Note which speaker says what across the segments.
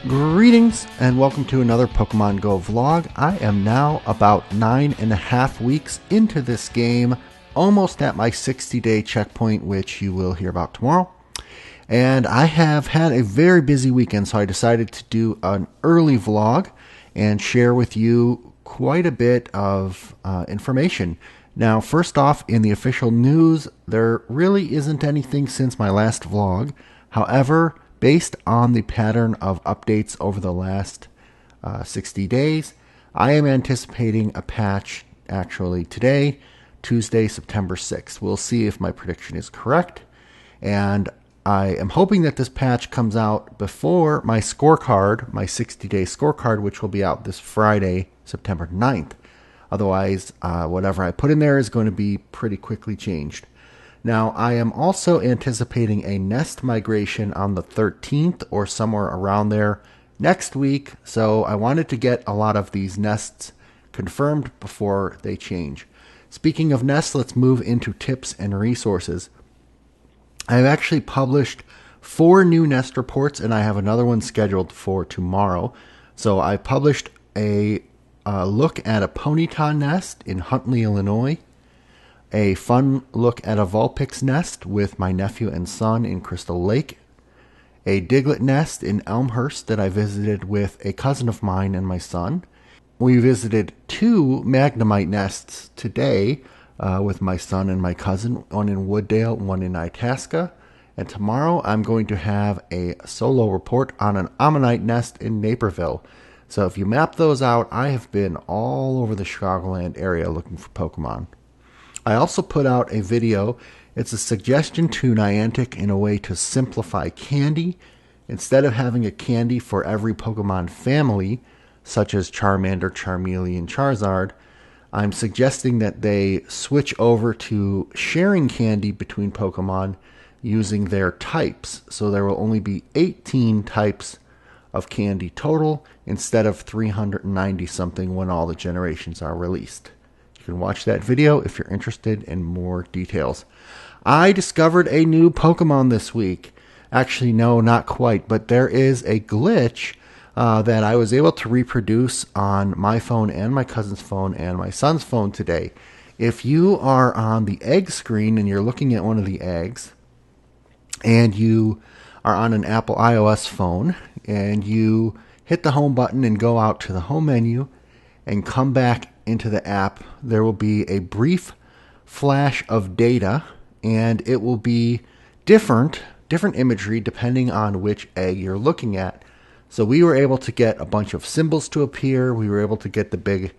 Speaker 1: Greetings and welcome to another Pokemon Go vlog. I am now about 9.5 weeks into this game, almost at my 60-day checkpoint, which you will hear about tomorrow. And I have had a very busy weekend, so I decided to do an early vlog and share with you quite a bit of information. Now, first off, in the official news, there really isn't anything since my last vlog. However, based on the pattern of updates over the last 60 days, I am anticipating a patch actually today, Tuesday, September 6th. We'll see if my prediction is correct. And I am hoping that this patch comes out before my scorecard, my 60-day scorecard, which will be out this Friday, September 9th. Otherwise, whatever I put in there is going to be pretty quickly changed. Now, I am also anticipating a nest migration on the 13th or somewhere around there next week, so I wanted to get a lot of these nests confirmed before they change. Speaking of nests, let's move into tips and resources. I've actually published 4 new nest reports, and I have another one scheduled for tomorrow. So I published a look at a Ponyta nest in Huntley, Illinois, a fun look at a Vulpix nest with my nephew and son in Crystal Lake, a Diglett nest in Elmhurst that I visited with a cousin of mine and my son. We visited 2 Magnemite nests today with my son and my cousin, one in Wooddale, one in Itasca. And tomorrow I'm going to have a solo report on an Ammonite nest in Naperville. So if you map those out, I have been all over the Chicagoland area looking for Pokemon. I also put out a video. It's a suggestion to Niantic in a way to simplify candy. Instead of having a candy for every Pokemon family, such as Charmander, Charmeleon, Charizard, I'm suggesting that they switch over to sharing candy between Pokemon using their types. So there will only be 18 types of candy total instead of 390 something when all the generations are released. You can watch that video if you're interested in more details. I discovered a new Pokemon this week. Actually, no, not quite, but there is a glitch that I was able to reproduce on my phone and my cousin's phone and my son's phone today. If you are on the egg screen and you're looking at one of the eggs, and you are on an Apple iOS phone, and you hit the home button and go out to the home menu and come back into the app, there will be a brief flash of data, and it will be different imagery depending on which egg you're looking at. So we were able to get a bunch of symbols to appear. We were able to get the big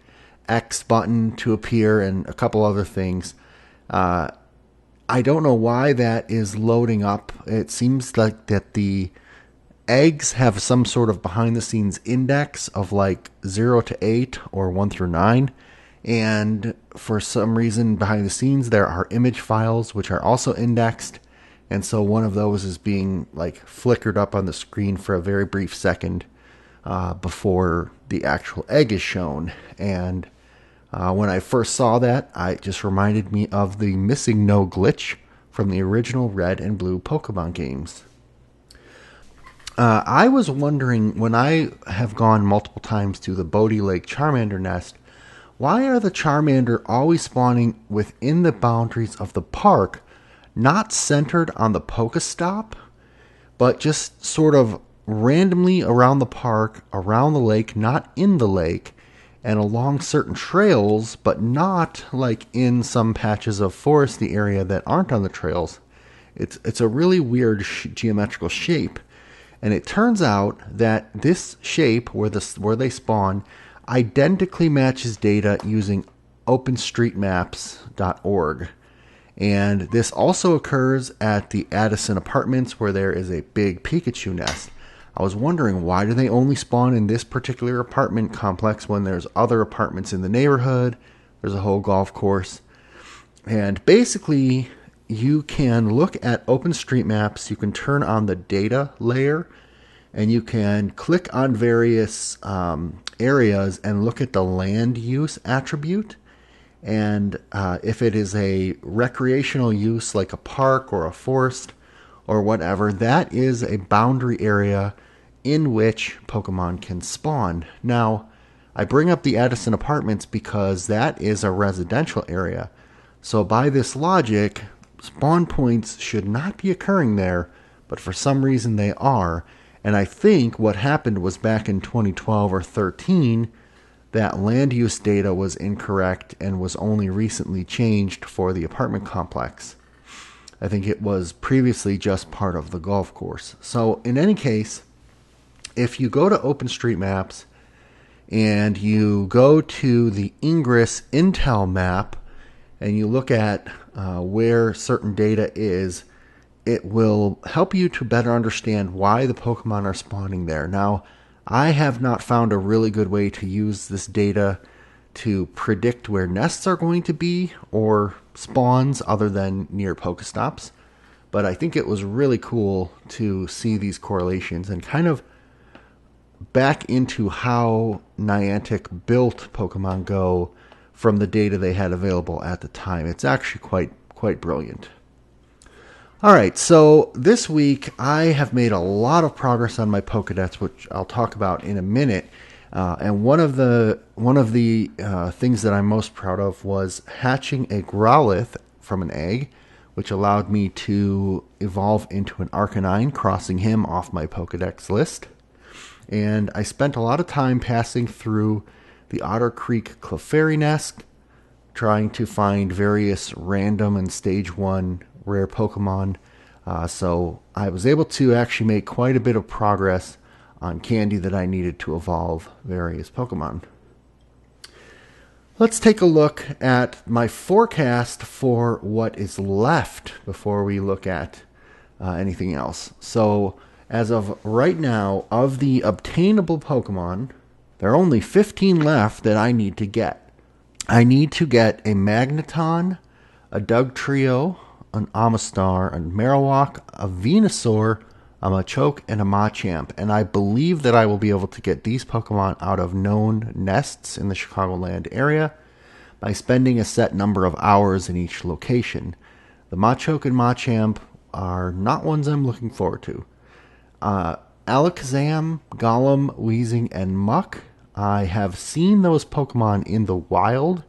Speaker 1: X button to appear and a couple other things. I don't know why that is loading up. It seems like that the eggs have some sort of behind-the-scenes index of like 0 to 8 or 1 through 9. And for some reason behind the scenes there are image files which are also indexed. And so one of those is being like flickered up on the screen for a very brief second before the actual egg is shown. And when I first saw that, it just reminded me of the MissingNo glitch from the original Red and Blue Pokemon games. I was wondering, when I have gone multiple times to the Bodie Lake Charmander nest, why are the Charmander always spawning within the boundaries of the park, not centered on the Pokestop, but just sort of randomly around the park, around the lake, not in the lake, and along certain trails, but not like in some patches of foresty area that aren't on the trails? It's a really weird geometrical shape. And it turns out that this shape, where they spawn, identically matches data using OpenStreetMaps.org. And this also occurs at the Addison Apartments, where there is a big Pikachu nest. I was wondering, why do they only spawn in this particular apartment complex when there's other apartments in the neighborhood? There's a whole golf course. And basically, you can look at OpenStreetMaps, you can turn on the data layer, and you can click on various areas and look at the land use attribute. And if it is a recreational use like a park or a forest or whatever, that is a boundary area in which Pokemon can spawn. Now, I bring up the Edison Apartments because that is a residential area. So by this logic, spawn points should not be occurring there, but for some reason they are. And I think what happened was back in 2012 or 13, that land use data was incorrect and was only recently changed for the apartment complex. I think it was previously just part of the golf course. So in any case, if you go to OpenStreetMaps and you go to the Ingress Intel map and you look at where certain data is, it will help you to better understand why the Pokemon are spawning there. Now, I have not found a really good way to use this data to predict where nests are going to be or spawns other than near Pokestops. But I think it was really cool to see these correlations and kind of back into how Niantic built Pokemon Go from the data they had available at the time. It's actually quite brilliant. All right, so this week I have made a lot of progress on my Pokedex, which I'll talk about in a minute. And one of the things that I'm most proud of was hatching a Growlithe from an egg, which allowed me to evolve into an Arcanine, crossing him off my Pokedex list. And I spent a lot of time passing through the Otter Creek Clefairy Nest, trying to find various random and stage 1 rare Pokemon. So I was able to actually make quite a bit of progress on candy that I needed to evolve various Pokemon. Let's take a look at my forecast for what is left before we look at anything else. So as of right now, of the obtainable Pokemon, there are only 15 left that I need to get. I need to get a Magneton, a Dugtrio, an Amistar, a Marowak, a Venusaur, a Machoke, and a Machamp. And I believe that I will be able to get these Pokemon out of known nests in the Chicagoland area by spending a set number of hours in each location. The Machoke and Machamp are not ones I'm looking forward to. Alakazam, Golem, Weezing, and Muck. I have seen those Pokemon in the wild.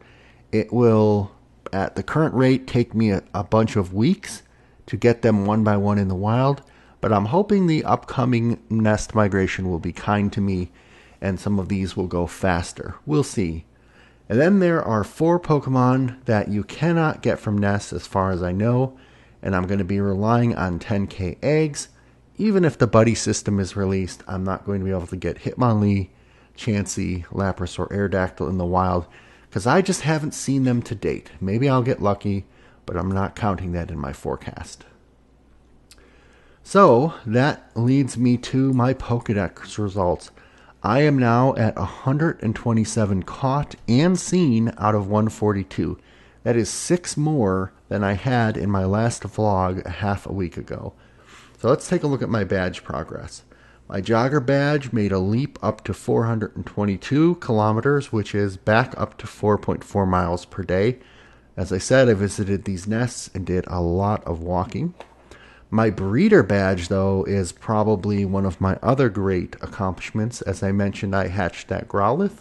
Speaker 1: It will, at the current rate, take me a bunch of weeks to get them one by one in the wild, but I'm hoping the upcoming nest migration will be kind to me and some of these will go faster. We'll see. And then there are 4 Pokemon that you cannot get from nests as far as I know, and I'm going to be relying on 10k eggs. Even if the buddy system is released, I'm not going to be able to get Hitmonlee, Chansey, Lapras, or Aerodactyl in the wild, because I just haven't seen them to date. Maybe I'll get lucky, but I'm not counting that in my forecast. So that leads me to my Pokedex results. I am now at 127 caught and seen out of 142. That is 6 more than I had in my last vlog half a week ago. So let's take a look at my badge progress. My jogger badge made a leap up to 422 kilometers, which is back up to 4.4 miles per day. As I said, I visited these nests and did a lot of walking. My breeder badge, though, is probably one of my other great accomplishments. As I mentioned, I hatched that Growlithe.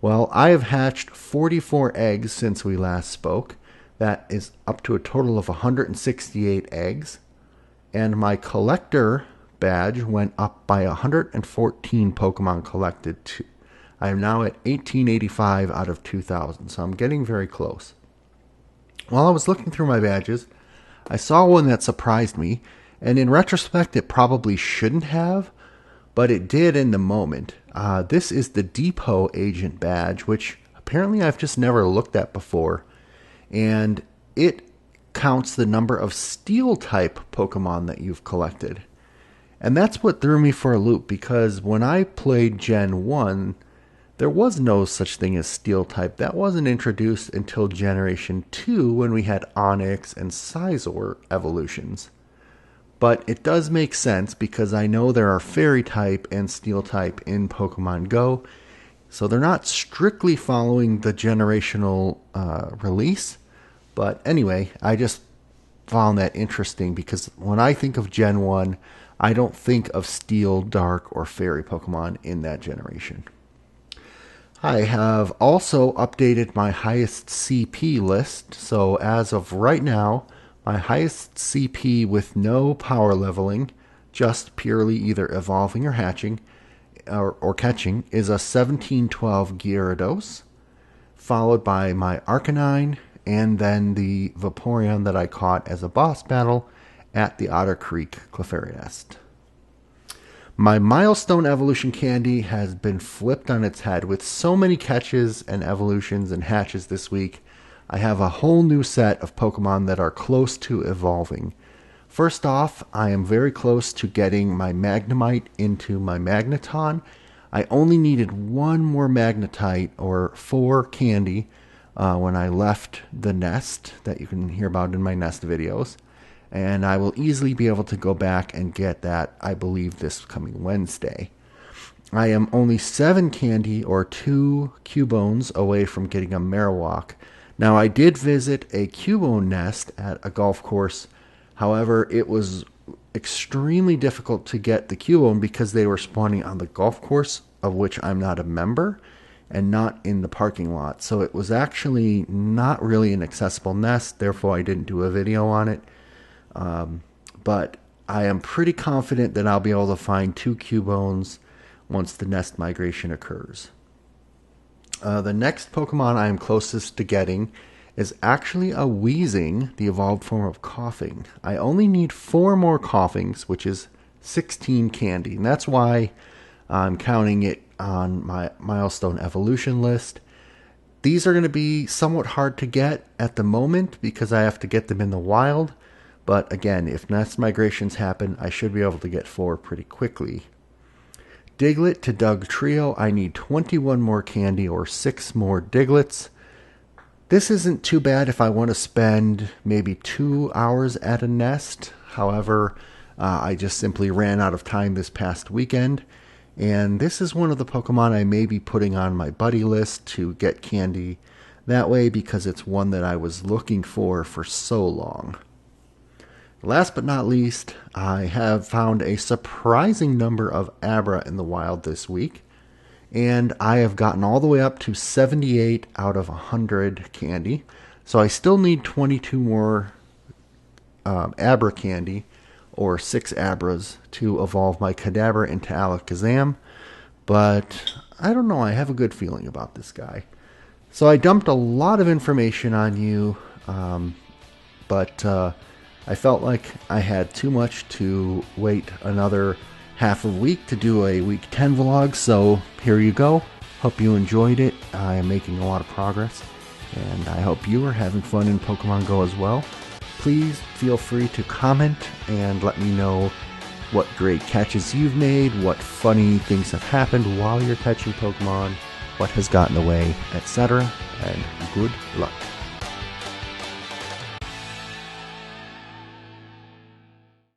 Speaker 1: Well, I have hatched 44 eggs since we last spoke. That is up to a total of 168 eggs. And my collector badge went up by 114 Pokemon collected. I am now at 1885 out of 2000, so I'm getting very close. While I was looking through my badges, I saw one that surprised me, and in retrospect it probably shouldn't have, but it did in the moment. This is the Depot Agent badge, which apparently I've just never looked at before, and it counts the number of Steel-type Pokemon that you've collected. And that's what threw me for a loop, because when I played Gen 1, there was no such thing as Steel-type. That wasn't introduced until Generation 2 when we had Onix and Scizor evolutions. But it does make sense because I know there are Fairy-type and Steel-type in Pokemon Go, so they're not strictly following the generational release. But anyway, I just found that interesting because when I think of Gen 1, I don't think of Steel, Dark, or Fairy Pokemon in that generation. I have also updated my highest CP list, so as of right now, my highest CP with no power leveling, just purely either evolving or hatching, or catching, is a 1712 Gyarados, followed by my Arcanine, and then the Vaporeon that I caught as a boss battle at the Otter Creek Clefairy Nest. My milestone evolution candy has been flipped on its head with so many catches and evolutions and hatches this week. I have a whole new set of Pokemon that are close to evolving. First off, I am very close to getting my Magnemite into my Magneton. I only needed one more Magnetite or 4 candy when I left the nest that you can hear about in my nest videos. And I will easily be able to go back and get that, I believe, this coming Wednesday. I am only 7 candy or 2 Cubones away from getting a Marowak. Now, I did visit a Cubone nest at a golf course. However, it was extremely difficult to get the Cubone because they were spawning on the golf course, of which I'm not a member, and not in the parking lot. So it was actually not really an accessible nest, therefore I didn't do a video on it. But I am pretty confident that I'll be able to find 2 Cubones once the nest migration occurs. The next Pokemon I am closest to getting is actually a Weezing, the evolved form of Coughing. I only need 4 more Coughings, which is 16 candy, and that's why I'm counting it on my milestone evolution list. These are going to be somewhat hard to get at the moment because I have to get them in the wild. But again, if nest migrations happen, I should be able to get 4 pretty quickly. Diglett to Dugtrio, I need 21 more candy or 6 more Diglets. This isn't too bad if I want to spend maybe 2 hours at a nest. However, I just simply ran out of time this past weekend. And this is one of the Pokemon I may be putting on my buddy list to get candy that way because it's one that I was looking for so long. Last but not least, I have found a surprising number of Abra in the wild this week, and I have gotten all the way up to 78 out of 100 candy, so I still need 22 more Abra candy, or 6 Abras, to evolve my Kadabra into Alakazam, but I don't know, I have a good feeling about this guy. So I dumped a lot of information on you, but I felt like I had too much to wait another half a week to do a week 10 vlog, so here you go. Hope you enjoyed it. I am making a lot of progress, and I hope you are having fun in Pokemon Go as well. Please feel free to comment and let me know what great catches you've made, what funny things have happened while you're catching Pokemon, what has gotten away, etc. And good luck.